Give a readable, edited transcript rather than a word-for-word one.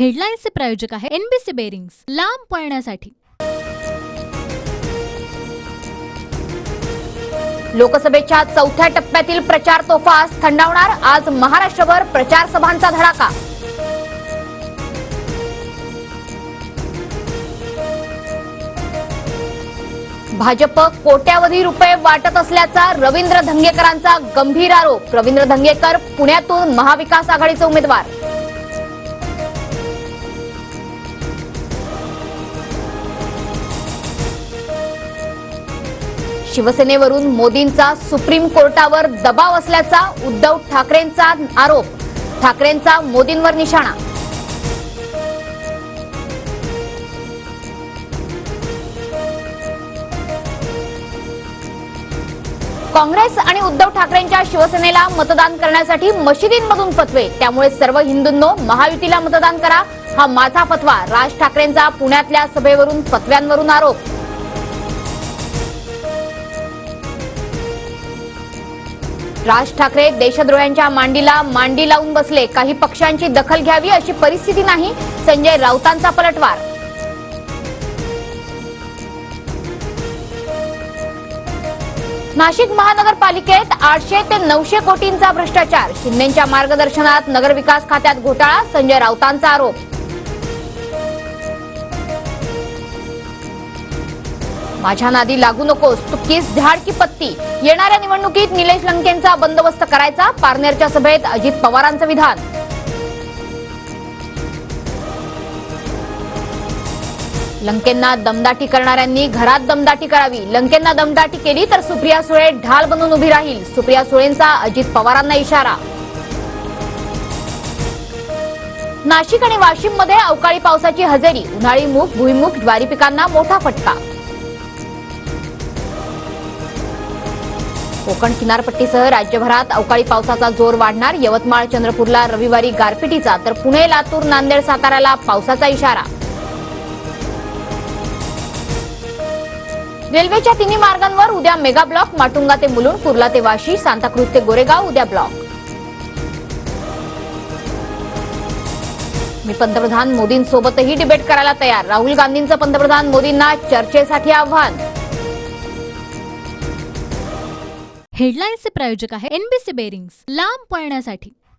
हेडलाईन्सचे प्रायोजक आहे NBC bearings, लांब पळण्यासाठी। लोकसभेच्या चौथ्या टप्प्यातील प्रचार तोफा थंडावणार, आज महाराष्ट्रभर प्रचार सभांचा धडाका। भाजप कोट्यावधी रुपये वाटत असल्याचा रवींद्र धंगेकरांचा गंभीर आरोप। रवींद्र धंगेकर पुण्यातून महाविकास आघाडीचे उमेदवार। शिवसेनेवरून मोदींचा सुप्रीम कोर्टावर दबाव असल्याचा उद्धव ठाकरेंचा आरोप। ठाकरेंचा मोदींवर निशाणा। काँग्रेस आणि उद्धव ठाकरेंच्या शिवसेनेला मतदान करण्यासाठी मशिदींमधून फतवे, त्यामुळे सर्व हिंदूंनो महायुतीला मतदान करा, हा माझा फतवा। राज ठाकरेंचा पुण्यातल्या सभेवरून फतव्यांवरून आरोप। राज ठाकरे देशद्रोह्यांच्या मांडीला मांडी लावून बसले, काही पक्षांची दखल घ्यावी अशी परिस्थिती नाही, संजय राऊतांचा पलटवार। नाशिक महानगरपालिकेत 800 ते 900 कोटींचा भ्रष्टाचार, शिंदेंच्या मार्गदर्शनात नगरविकास खात्यात घोटाळा, संजय राऊतांचा आरोप। माझ्या नादी लागू नकोस, तू किस झाड की पत्ती, येणाऱ्या निवडणुकीत निलेश लंकेंचा बंदोबस्त करायचा, पारनेरच्या सभेत अजित पवारांचं विधान। लंकेंना दमदाटी करणाऱ्यांनी घरात दमदाटी करावी, लंकेंना दमदाटी केली तर सुप्रिया सुळे ढाल बनून उभी राहील, सुप्रिया सुळेंचा अजित पवारांना इशारा। नाशिक आणि वाशिममध्ये अवकाळी पावसाची हजेरी, उन्हाळी मूग भुईमुग ज्वारी पिकांना मोठा फटका। कोकण किनारपट्टीसह राज्यभरात अवकाळी पावसाचा जोर वाढणार, यवतमाळ चंद्रपूरला रविवारी गारपिटीचा तर पुणे लातूर नांदेड साताऱ्याला पावसाचा इशारा। रेल्वेच्या तिन्ही मार्गांवर उद्या मेगा ब्लॉक, माटुंगा ते मुलुंड, कुर्ला ते वाशी, सांताक्रुज ते गोरेगाव उद्या ब्लॉक। मी पंतप्रधान मोदींसोबतही डिबेट करायला तयार, राहुल गांधींचं पंतप्रधान मोदींना चर्चेसाठी आव्हान। हेडलाईन्सचे प्रायोजक आहे NBC बेरिंग्स, लांब पळण्यासाठी।